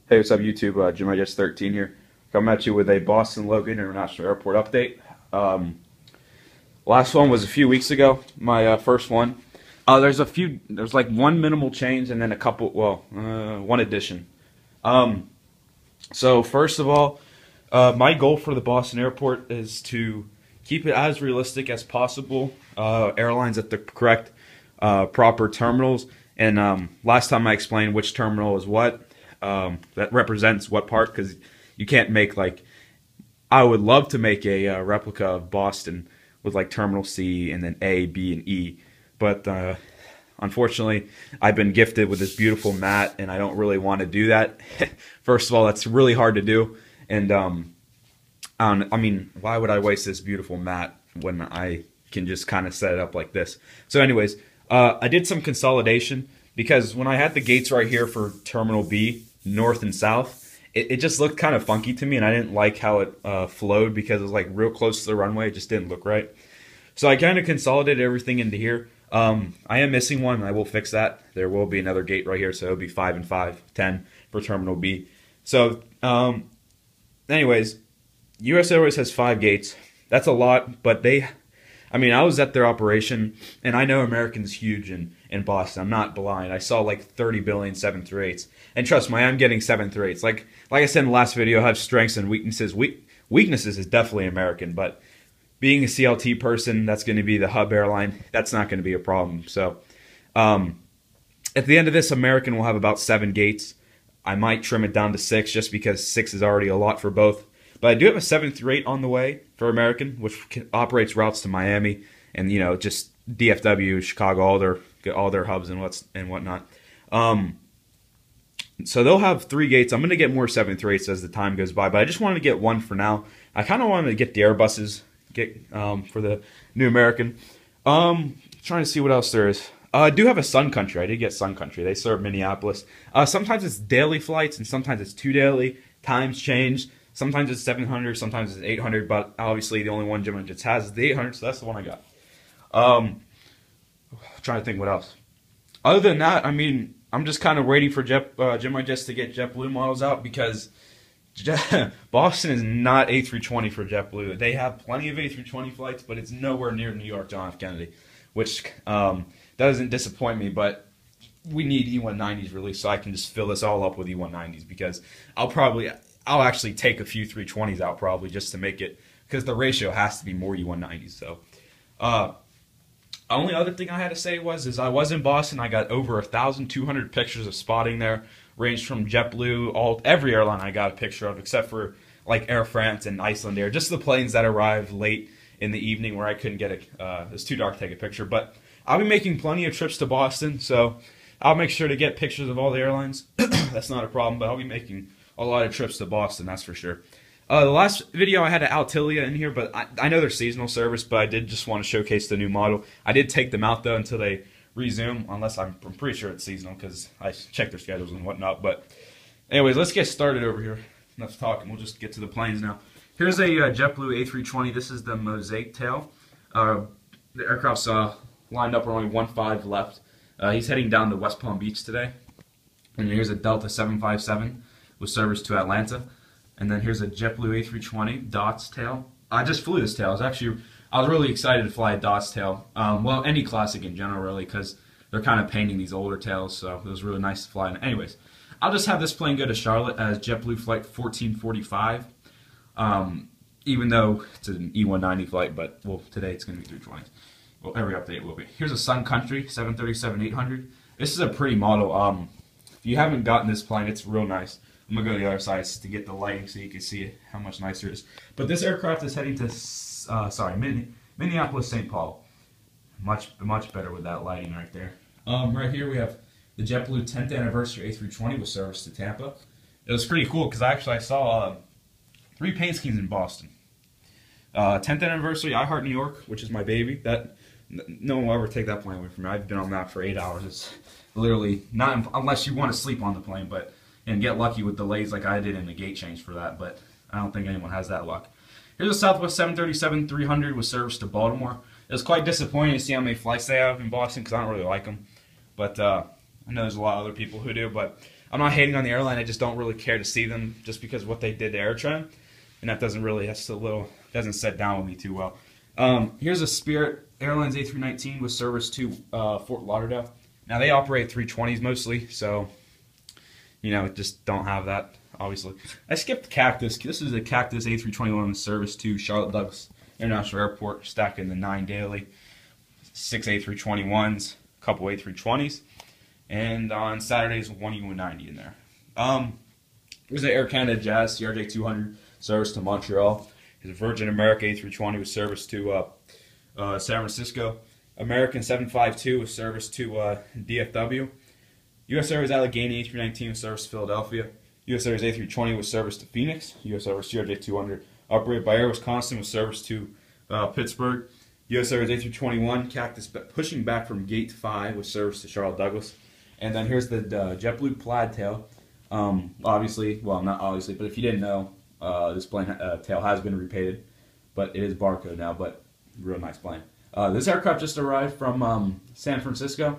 Hey, what's up, YouTube? Gemini 13 here. Coming at you with a Boston Logan International Airport update. Last one was a few weeks ago, my first one. There's like one minimal change and then a couple, one addition. So first of all, my goal for the Boston airport is to keep it as realistic as possible. Airlines at the correct, proper terminals. And last time I explained which terminal is what. That represents what part, because you can't make like, I would love to make a replica of Boston with like Terminal C and then A, B, and E, but unfortunately I've been gifted with this beautiful mat and I don't really want to do that. First of all, that's really hard to do, and I mean, why would I waste this beautiful mat when I can just kind of set it up like this? So anyways, I did some consolidation, because when I had the gates right here for Terminal B, north and south, it just looked kind of funky to me, and I didn't like how it flowed, because it was like real close to the runway. It just didn't look right. So I kind of consolidated everything into here. I am missing one, and I will fix that. There will be another gate right here, so it'll be 5 and 5, 10 for Terminal B. So anyways, US Airways has 5 gates. That's a lot, but I was at their operation, and I know American's huge in Boston. I'm not blind. I saw like 30 billion 738s. And trust me, I'm getting 738s. Like I said in the last video, I have strengths and weaknesses. Weaknesses is definitely American, but being a CLT person, that's going to be the hub airline. That's not going to be a problem. So at the end of this, American will have about 7 gates. I might trim it down to 6, just because 6 is already a lot for both. But I do have a 738 on the way for American, which operates routes to Miami and, you know, just DFW, Chicago, all their hubs and whatnot. So they'll have 3 gates. I'm going to get more 738s as the time goes by, but I just wanted to get one for now. I kind of wanted to get the Airbuses for the new American. Trying to see what else there is. I do have a Sun Country. I did get Sun Country. They serve Minneapolis. Sometimes it's daily flights, and sometimes it's 2 daily. Times change. Sometimes it's 700, sometimes it's 800, but obviously the only one Gemini Jets has is the 800, so that's the one I got. Trying to think what else. Other than that, I mean, I'm just kind of waiting for Gemini Jets to get JetBlue models out, because Boston is not A320 for JetBlue. They have plenty of A320 flights, but it's nowhere near New York John F. Kennedy, which doesn't disappoint me, but we need E190s released so I can just fill this all up with E190s, because I'll actually take a few 320s out probably just to make it, because the ratio has to be more E190s. So, only other thing I had to say is I was in Boston. I got over 1,200 pictures of spotting there, ranged from JetBlue, every airline I got a picture of, except for like Air France and Iceland Air, just the planes that arrived late in the evening where I couldn't get it was too dark to take a picture. But I'll be making plenty of trips to Boston, so I'll make sure to get pictures of all the airlines. That's not a problem, but I'll be making a lot of trips to Boston, that's for sure. The last video I had an Altilia in here, but I know they're seasonal service, but I did just want to showcase the new model. I did take them out though until they resume, unless I'm pretty sure it's seasonal, because I checked their schedules and whatnot. But anyways, let's get started over here. Enough talking, we'll just get to the planes now. Here's a JetBlue A320. This is the Mosaic tail. The aircraft's lined up, only 1-5 left. He's heading down to West Palm Beach today. And here's a Delta 757 with service to Atlanta. And then here's a JetBlue A320 Dots tail. I just flew this tail. I was really excited to fly a Dots tail. Well, any classic in general, really, because they're kind of painting these older tails, so it was really nice to fly. Anyways, I'll just have this plane go to Charlotte as JetBlue Flight 1445, even though it's an E190 flight, but well, today it's going to be 320s. Well, every update will be. Here's a Sun Country 737-800. This is a pretty model. If you haven't gotten this plane, it's real nice. I'm going to go to the other side to get the lighting so you can see how much nicer it is. But this aircraft is heading to Minneapolis, St. Paul. Much better with that lighting right there. Right here we have the JetBlue 10th anniversary A320 with service to Tampa. It was pretty cool because I saw 3 paint schemes in Boston. 10th anniversary, I Heart New York, which is my baby. No one will ever take that plane away from me. I've been on that for 8 hours. It's literally not, unless you want to sleep on the plane, and get lucky with delays like I did in the gate change for that, but I don't think anyone has that luck. Here's a Southwest 737-300 with service to Baltimore. It was quite disappointing to see how many flights they have in Boston, because I don't really like them. But I know there's a lot of other people who do, but I'm not hating on the airline. I just don't really care to see them just because of what they did to AirTran, and that doesn't set down with me too well. Here's a Spirit Airlines A319 with service to Fort Lauderdale. Now they operate 320s mostly, so just don't have that. Obviously, I skipped Cactus. This is a Cactus A321 with service to Charlotte Douglas International Airport, stacking the 9 daily, 6 A321s, a couple A320s, and on Saturdays 1 E190 in there. There's an Air Canada Jazz CRJ 200 service to Montreal. There's a Virgin America A320 with service to San Francisco. American 752 with service to DFW. U.S. Airways Allegheny A319 with service to Philadelphia. U.S. Airways A320 with service to Phoenix. U.S. Airways CRJ 200 operated by Air Wisconsin with service to Pittsburgh. U.S. Airways A321 Cactus pushing back from Gate 5 with service to Charlotte Douglas. And then here's the JetBlue Plaid tail. Obviously, well, not obviously, but if you didn't know, this plane tail has been repainted, but it is barcode now, but real nice plane. This aircraft just arrived from San Francisco.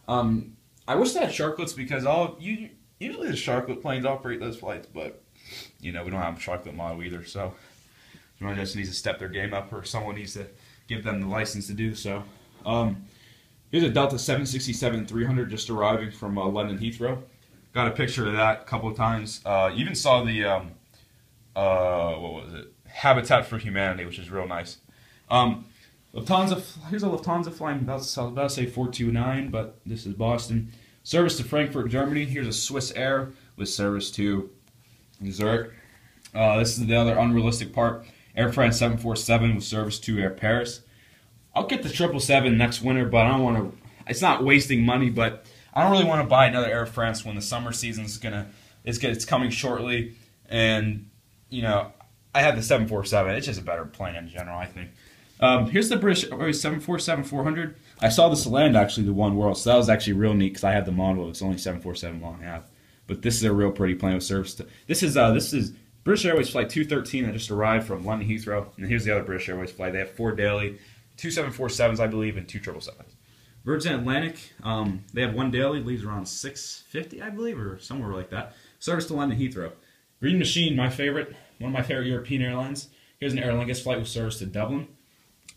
I wish they had sharklets because usually the sharklet planes operate those flights, but we don't have a sharklet model either, so someone just needs to step their game up, or someone needs to give them the license to do so. Here's a Delta 767-300 just arriving from London Heathrow. Got a picture of that a couple of times. Even saw the what was it? Habitat for Humanity, which is real nice. Lufthansa. Here's a Lufthansa flying. I was about to say 429, but this is Boston. Service to Frankfurt, Germany. Here's a Swiss Air with service to Zurich. This is the other unrealistic part. Air France 747 with service to Air Paris. I'll get the 777 next winter, but I don't want to. It's not wasting money, but I don't really want to buy another Air France when the summer season is it's coming shortly, and I have the 747. It's just a better plane in general, I think. Here's the British Airways 747-400. I saw this land actually, the One World, so that was actually real neat because I had the model. It's only 747 long half, but this is a real pretty plane with service to. This is British Airways Flight 213 that just arrived from London Heathrow, and here's the other British Airways flight. They have 4 daily, 2 747s, I believe, and 2 777s. Virgin Atlantic, they have 1 daily, leaves around 6:50, I believe, or somewhere like that. Service to London Heathrow. Green Machine, one of my favorite European airlines. Here's an Aer Lingus flight with service to Dublin.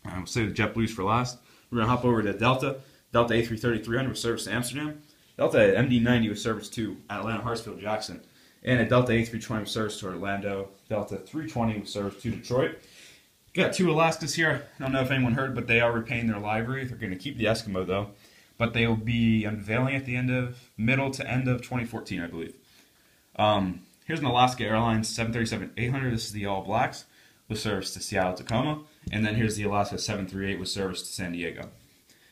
We'll save the JetBlues for last. We're going to hop over to Delta A330-300 with service to Amsterdam. Delta MD-90 with service to Atlanta, Hartsfield, Jackson. And a Delta A320 with service to Orlando. Delta 320 with service to Detroit. Got 2 Alaskas here. I don't know if anyone heard, but they are repainting their livery. They're going to keep the Eskimo, though. But they will be unveiling at the middle to end of 2014, I believe. Here's an Alaska Airlines 737-800. This is the All Blacks with service to Seattle, Tacoma. And then here's the Alaska 738 with service to San Diego.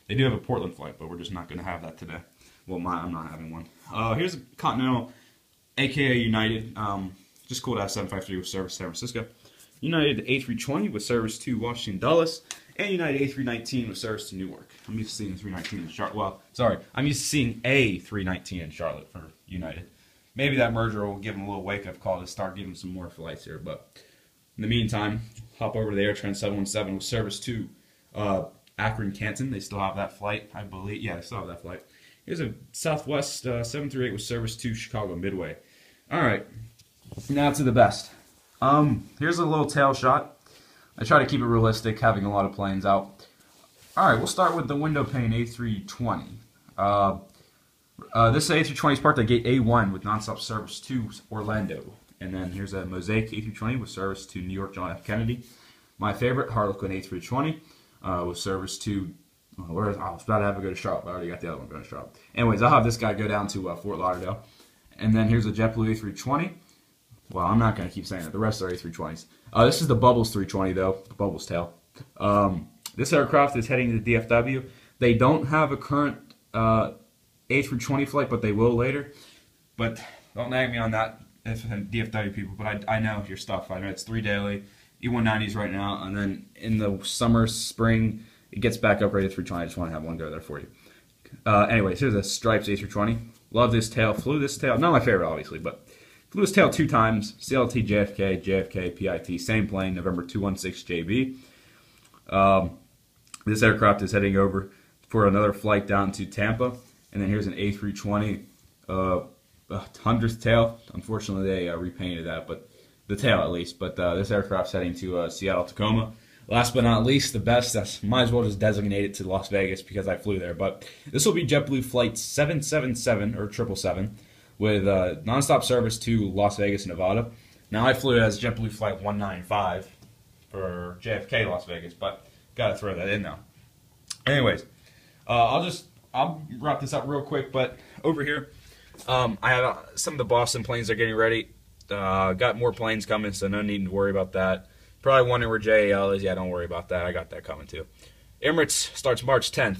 They do have a Portland flight, but we're just not going to have that today. Well, I'm not having one. Here's a Continental, a.k.a. United. Just cool to have 753 with service to San Francisco. United A320 with service to Washington Dulles, and United A319 with service to Newark. I'm used to seeing the 319 in Charlotte. Well, sorry, I'm used to seeing a 319 in Charlotte for United. Maybe that merger will give them a little wake-up call to start giving some more flights here. But in the meantime, hop over to the AirTran 717 with service to Akron, Canton. They still have that flight, I believe. Yeah, they still have that flight. Here's a Southwest 738 with service to Chicago Midway. All right, now to the best. Here's a little tail shot. I try to keep it realistic, having a lot of planes out. Alright, we'll start with the window pane A320. This A320 is parked at gate A1 with nonstop service to Orlando. And then here's a Mosaic A320 with service to New York John F. Kennedy. My favorite, Harlequin A320 with service to... I was about to have it go to Charlotte, but I already got the other one going to Charlotte. Anyways, I'll have this guy go down to Fort Lauderdale. And then here's a JetBlue A320. Well, I'm not going to keep saying it. The rest are A320s. This is the Bubbles 320, though. The Bubbles tail. This aircraft is heading to DFW. They don't have a current A320 flight, but they will later. But don't nag me on that, if DFW people. But I know your stuff. I know it's 3 daily, E190s right now. And then in the summer, spring, it gets back upgraded to 320. I just want to have one go there for you. Anyways, here's a Stripes A320. Love this tail. Flew this tail. Not my favorite, obviously, but... Flew his tail 2 times, CLT, JFK, JFK, PIT, same plane, November 216 JB. This aircraft is heading over for another flight down to Tampa. And then here's an A320 100th tail. Unfortunately, they repainted that, but the tail at least. But this aircraft's heading to Seattle, Tacoma. Last but not least, the best. That's might as well just designate it to Las Vegas because I flew there. But this will be JetBlue Flight 777 or 777 with nonstop service to Las Vegas, Nevada. Now I flew as JetBlue Flight 195 for JFK, Las Vegas, but gotta throw that in now. Anyways, I'll wrap this up real quick. But over here, I have some of the Boston planes are getting ready. Got more planes coming, so no need to worry about that. Probably wondering where JAL is. Yeah, don't worry about that. I got that coming too. Emirates starts March 10th.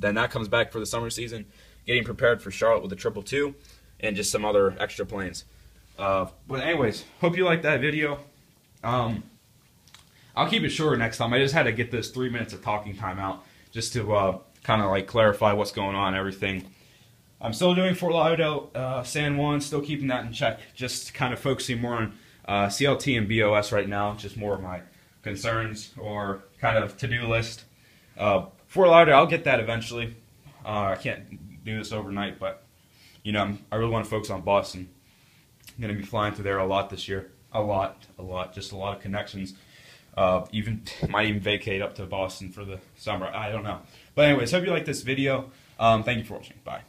Then that comes back for the summer season. Getting prepared for Charlotte with the 222 and just some other extra planes. But anyways, hope you liked that video. I'll keep it shorter next time. I just had to get this 3 minutes of talking time out just to kind of like clarify what's going on and everything. I'm still doing Fort Lauderdale, San Juan, still keeping that in check. Just kind of focusing more on CLT and BOS right now. Just more of my concerns or kind of to-do list. Fort Lauderdale, I'll get that eventually. I can't do this overnight, but you know, I really want to focus on Boston. I'm going to be flying through there a lot this year. A lot. Just a lot of connections. Might even vacate up to Boston for the summer. I don't know. But anyways, hope you like this video. Thank you for watching. Bye.